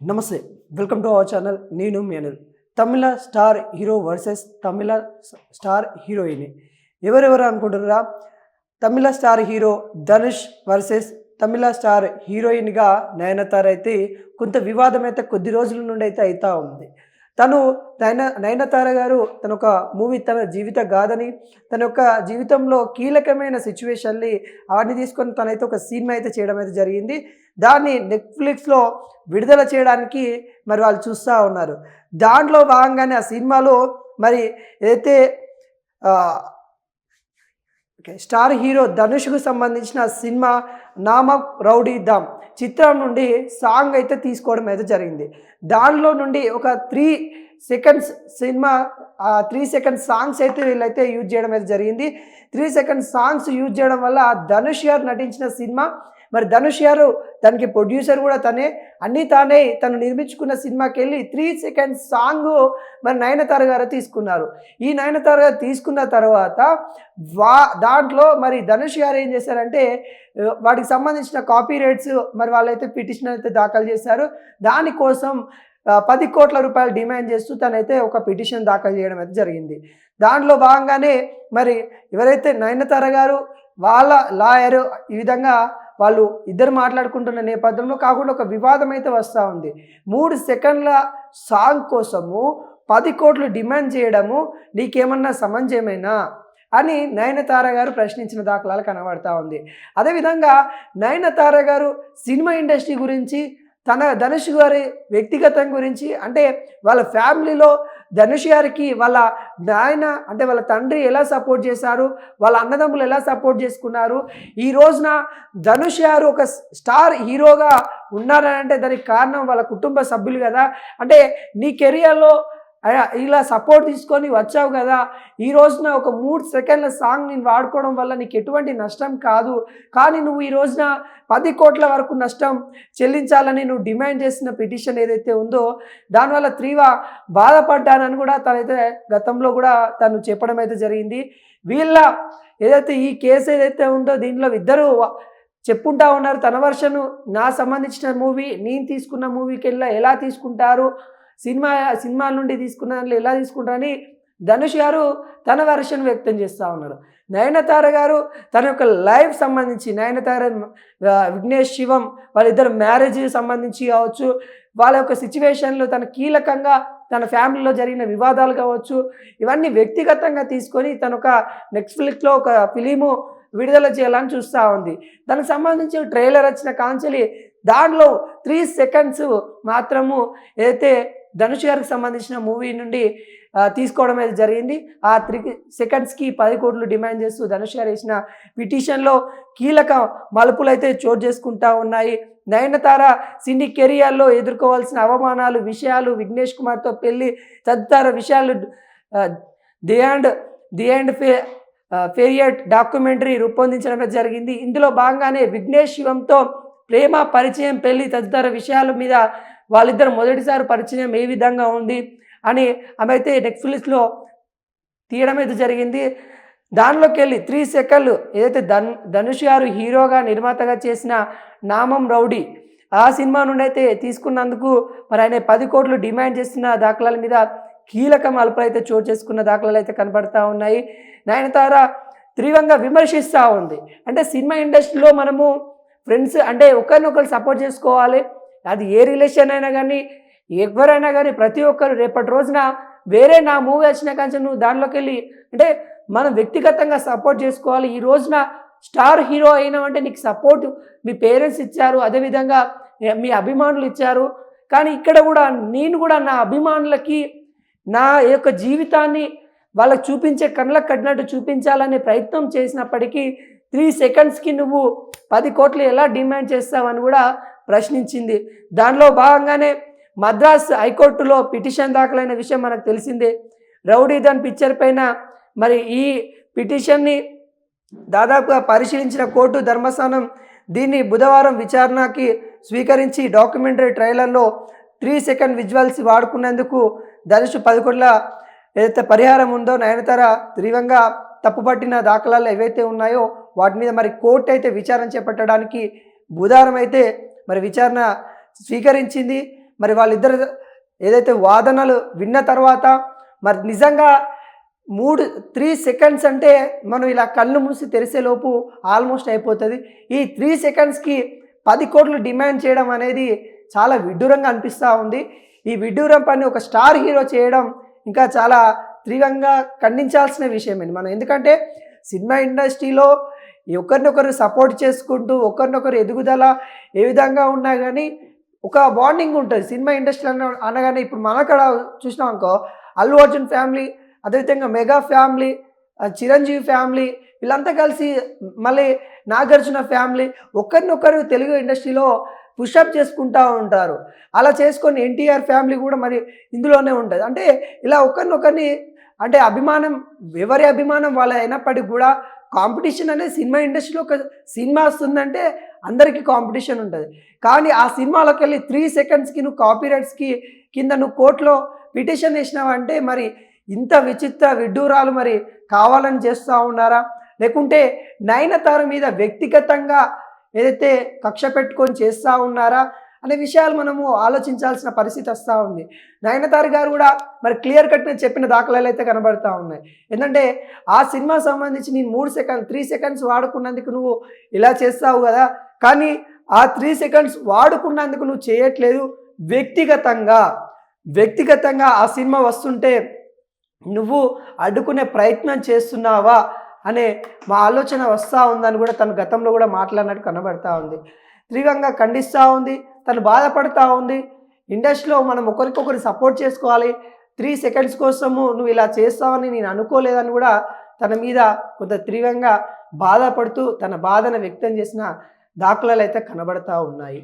నమస్తే. Welcome to our channel. నేను మీ అనిల్. తమిళ star hero versus తమిళ star heroine. ఎవరెవరు అనుకుంటున్నారా? తమిళ స్టార్ హీరో ధనుష్ వర్సెస్ తమిళ స్టార్ హీరోయిన్గా నయనతార అయితే కొంత వివాదం అయితే కొద్ది రోజుల నుండి అయితే అవుతూ ఉంది. తను నయనతార గారు తన ఒక మూవీ తన జీవిత గాథని తన యొక్క జీవితంలో కీలకమైన సిచ్యువేషన్ని అవన్నీ తీసుకొని తనైతే ఒక సినిమా అయితే చేయడం అయితే జరిగింది. దాన్ని నెట్ఫ్లిక్స్లో విడుదల చేయడానికి మరి వాళ్ళు చూస్తూ ఉన్నారు. దాంట్లో భాగంగానే ఆ సినిమాలో మరి ఏదైతే స్టార్ హీరో ధనుష్కు సంబంధించిన సినిమా నామం రౌడీ ధామ్ చిత్రం నుండి సాంగ్ అయితే తీసుకోవడం అయితే జరిగింది. దానిలో నుండి ఒక 3 సెకండ్స్ సినిమా 3 సెకండ్స్ సాంగ్స్ అయితే వీళ్ళైతే యూజ్ చేయడం అయితే జరిగింది. 3 సెకండ్స్ సాంగ్స్ యూజ్ చేయడం వల్ల ధనుష్ గారు నటించిన సినిమా మరి ధనుష్ గారు దానికి ప్రొడ్యూసర్ కూడా తనే, అన్నీ తానే తను నిర్మించుకున్న సినిమాకి వెళ్ళి 3 సెకండ్స్ సాంగ్ మరి నయనతార గారు తీసుకున్నారు. ఈ నయనతార గారు తీసుకున్న తర్వాత దాంట్లో మరి ధనుష్ గారు ఏం చేశారంటే వాటికి సంబంధించిన కాపీ రైట్స్ మరి వాళ్ళైతే పిటిషన్ అయితే దాఖలు చేశారు. దానికోసం 10 కోట్ల రూపాయలు డిమాండ్ చేస్తూ తనైతే ఒక పిటిషన్ దాఖలు చేయడం అయితే జరిగింది. దాంట్లో భాగంగానే మరి ఎవరైతే నయనతార గారు వాళ్ళ లాయరు ఈ విధంగా వాళ్ళు ఇద్దరు మాట్లాడుకుంటున్న నేపథ్యంలో కాకుండా ఒక వివాదం అయితే వస్తూ ఉంది. 3 సెకండ్ల సాంగ్ కోసము 10 కోట్లు డిమాండ్ చేయడము నీకేమన్నా సమంజసమేనా అని నయనతార గారు ప్రశ్నించిన దాఖలాలు కనబడతా ఉంది. అదేవిధంగా నయనతార గారు సినిమా ఇండస్ట్రీ గురించి తన ధనుష్ గారి వ్యక్తిగతం గురించి అంటే వాళ్ళ ఫ్యామిలీలో ధనుష్ గారికి వాళ్ళ నాయన అంటే వాళ్ళ తండ్రి ఎలా సపోర్ట్ చేశారు, వాళ్ళ అన్నదమ్ములు ఎలా సపోర్ట్ చేసుకున్నారు, ఈ రోజున ధనుష్ గారు ఒక స్టార్ హీరోగా ఉన్నారనంటే దానికి కారణం వాళ్ళ కుటుంబ సభ్యులు కదా. అంటే నీ కెరియర్లో ఇలా సపోర్ట్ తీసుకొని వచ్చావు కదా, ఈ రోజున ఒక 3 సెకండ్ల సాంగ్ నేను వాడుకోవడం వల్ల నీకు ఎటువంటి నష్టం కాదు, కానీ నువ్వు ఈ రోజున 10 కోట్ల వరకు నష్టం చెల్లించాలని నువ్వు డిమాండ్ చేసిన పిటిషన్ ఏదైతే ఉందో దానివల్ల తీవ్ర బాధపడ్డానని కూడా తనైతే గతంలో కూడా తను చెప్పడం అయితే జరిగింది. వీళ్ళ ఏదైతే ఈ కేసు ఏదైతే ఉందో దీంట్లో ఇద్దరు చెప్పుకుంటా ఉన్నారు తన వర్షను, నా సంబంధించిన మూవీ నేను తీసుకున్న మూవీకి ఎలా తీసుకుంటారు, సినిమాల నుండి తీసుకున్న దాంట్లో ఎలా తీసుకుంటారని ధనుష్ గారు తన వెర్షన్ వ్యక్తం చేస్తూ ఉన్నారు. నయనతార గారు తన యొక్క లైఫ్ సంబంధించి నయనతార విఘ్నేష్ శివం వాళ్ళిద్దరు మ్యారేజ్ సంబంధించి కావచ్చు, వాళ్ళ యొక్క సిచ్యువేషన్లో తన కీలకంగా తన ఫ్యామిలీలో జరిగిన వివాదాలు కావచ్చు, ఇవన్నీ వ్యక్తిగతంగా తీసుకొని తన ఒక నెట్ఫ్లిక్స్లో ఒక ఫిలిము విడుదల చేయాలని చూస్తూ ఉంది. దానికి సంబంధించి ట్రైలర్ వచ్చిన కాంచెలి దాంట్లో 3 సెకండ్స్ మాత్రము ఏదైతే ధనుష్ గారికి సంబంధించిన మూవీ నుండి తీసుకోవడం అయితే జరిగింది. ఆ 3 సెకండ్స్కి 10 కోట్లు డిమాండ్ చేస్తూ ధనుష్ గారు వేసిన పిటిషన్లో కీలక మలుపులు అయితే చోటు చేసుకుంటా ఉన్నాయి. నయనతార సినీ కెరియర్లో ఎదుర్కోవాల్సిన అవమానాలు విషయాలు, విఘ్నేష్ కుమార్తో పెళ్లి తదితర విషయాలు ది అండ్ ఫేరియట్ డాక్యుమెంటరీ రూపొందించడం జరిగింది. ఇందులో భాగంగానే విఘ్నేష్ శివంతో ప్రేమ పరిచయం పెళ్లి తదితర విషయాల మీద వాళ్ళిద్దరు మొదటిసారి పరిచయం ఏ విధంగా ఉంది అని ఆమె అయితే నెట్ఫ్లిక్స్లో తీయడం అయితే జరిగింది. దానిలోకి వెళ్ళి 3 సెకండ్లు ఏదైతే ధనుష్ గారు హీరోగా నిర్మాతగా చేసిన నామం రౌడీ ఆ సినిమా నుండి అయితే తీసుకున్నందుకు మరి ఆయన 10 కోట్లు డిమాండ్ చేస్తున్న దాఖలాల మీద కీలక మలుపులు అయితే చోటు చేసుకున్న దాఖలాలు అయితే కనబడతా ఉన్నాయి. నయనతార తీవ్రంగా విమర్శిస్తూ ఉంది. అంటే సినిమా ఇండస్ట్రీలో మనము ఫ్రెండ్స్ అంటే ఒకరినొకరు సపోర్ట్ చేసుకోవాలి, అది ఏ రిలేషన్ అయినా కానీ ఎవరైనా కానీ ప్రతి ఒక్కరు రేపటి రోజున వేరే నా మూవీ వచ్చిన కానీ నువ్వు దానిలోకి వెళ్ళి అంటే మనం వ్యక్తిగతంగా సపోర్ట్ చేసుకోవాలి. ఈ రోజున స్టార్ హీరో అయినామంటే నీకు సపోర్ట్ మీ పేరెంట్స్ ఇచ్చారు, అదేవిధంగా మీ అభిమానులు ఇచ్చారు, కానీ ఇక్కడ కూడా నేను కూడా నా అభిమానులకి నా యొక్క జీవితాన్ని వాళ్ళకి చూపించే కళ్ళకు కట్టినట్టు చూపించాలనే ప్రయత్నం చేసినప్పటికీ 3 సెకండ్స్కి నువ్వు 10 కోట్లు ఎలా డిమాండ్ చేస్తావని కూడా ప్రశ్నించింది. దానిలో భాగంగానే మద్రాస్ హైకోర్టులో పిటిషన్ దాఖలైన విషయం మనకు తెలిసిందే. రౌడీ ధామ్ పిక్చర్ పైన మరి ఈ పిటిషన్ని దాదాపుగా పరిశీలించిన కోర్టు ధర్మస్థానం దీన్ని బుధవారం విచారణకి స్వీకరించి డాక్యుమెంటరీ ట్రైలర్లో 3 సెకండ్ విజువల్స్ వాడుకున్నందుకు ధనుష్ 10 కోట్ల ఏదైతే పరిహారం ఉందో నయనతార తీవ్రంగా తప్పుపట్టిన దాఖలాలు ఏవైతే ఉన్నాయో వాటి మీద మరి కోర్టు అయితే విచారణ చేపట్టడానికి బుధవారం అయితే మరి విచారణ స్వీకరించింది. మరి వాళ్ళిద్దరు ఏదైతే వాదనలు విన్న తర్వాత మరి నిజంగా 3 సెకండ్స్ అంటే మనం ఇలా కళ్ళు మూసి తెరిసేలోపు ఆల్మోస్ట్ అయిపోతుంది. ఈ 3 సెకండ్స్కి 10 కోట్లు డిమాండ్ చేయడం అనేది చాలా విడ్డూరంగా అనిపిస్తూ ఉంది. ఈ విడ్డూరం పని ఒక స్టార్ హీరో చేయడం ఇంకా చాలా తీవ్రంగా ఖండించాల్సిన విషయమండి మనం. ఎందుకంటే సినిమా ఇండస్ట్రీలో ఒకరినొకరు సపోర్ట్ చేసుకుంటూ ఒకరినొకరు ఎదుగుదల ఏ విధంగా ఉన్నా కానీ ఒక బాండింగ్ ఉంటుంది సినిమా ఇండస్ట్రీ అనగానే. ఇప్పుడు మన అక్కడ చూసినాం అనుకో, అల్లు అర్జున్ ఫ్యామిలీ, అదేవిధంగా మెగా ఫ్యామిలీ, చిరంజీవి ఫ్యామిలీ, వీళ్ళంతా కలిసి మళ్ళీ నాగార్జున ఫ్యామిలీ ఒకరినొకరు తెలుగు ఇండస్ట్రీలో పుషప్ చేసుకుంటూ ఉంటారు. అలా చేసుకొని ఎన్టీఆర్ ఫ్యామిలీ కూడా మరి ఇందులోనే ఉంటుంది. అంటే ఇలా ఒకరినొకరిని అంటే అభిమానం, ఎవరి అభిమానం వాళ్ళ అయినప్పటికీ కూడా కాంపిటీషన్ అనేది సినిమా ఇండస్ట్రీలో ఒక సినిమా వస్తుందంటే అందరికీ కాంపిటీషన్ ఉంటుంది. కానీ ఆ సినిమాలోకి వెళ్ళి 3 సెకండ్స్కి నువ్వు కాపీరైట్స్కి కింద నువ్వు కోర్టులో పిటిషన్ వేసినావంటే మరి ఇంత విచిత్ర విడ్డూరాలు మరి కావాలని చేస్తూ ఉన్నారా, లేకుంటే నయనతార మీద వ్యక్తిగతంగా ఏదైతే కక్ష పెట్టుకొని చేస్తూ ఉన్నారా అనే విషయాలు మనము ఆలోచించాల్సిన పరిస్థితి వస్తూ ఉంది. నయనతార గారు కూడా మరి క్లియర్ కట్గా చెప్పిన దాఖలాలు అయితే కనబడతా ఉన్నాయి. ఏంటంటే ఆ సినిమా సంబంధించి నేను 3 సెకండ్స్ వాడుకున్నందుకు నువ్వు ఇలా చేస్తావు కదా, కానీ ఆ 3 సెకండ్స్ వాడుకున్నందుకు నువ్వు చేయట్లేదు, వ్యక్తిగతంగా ఆ సినిమా వస్తుంటే నువ్వు అడ్డుకునే ప్రయత్నం చేస్తున్నావా అనే మా ఆలోచన వస్తూ ఉందని కూడా తను గతంలో కూడా మాట్లాడినట్టు కనబడతా ఉంది. తీవ్రంగా ఖండిస్తూ ఉంది, తను బాధపడుతూ ఉంది. ఇండస్ట్రీలో మనం ఒకరికొకరు సపోర్ట్ చేసుకోవాలి, 3 సెకండ్స్ కోసము నువ్వు ఇలా చేస్తావని నేను అనుకోలేదని కూడా తన మీద కొంత తీవ్రంగా బాధపడుతూ తన బాధను వ్యక్తం చేసిన దాఖలాలు అయితే కనబడతా ఉన్నాయి.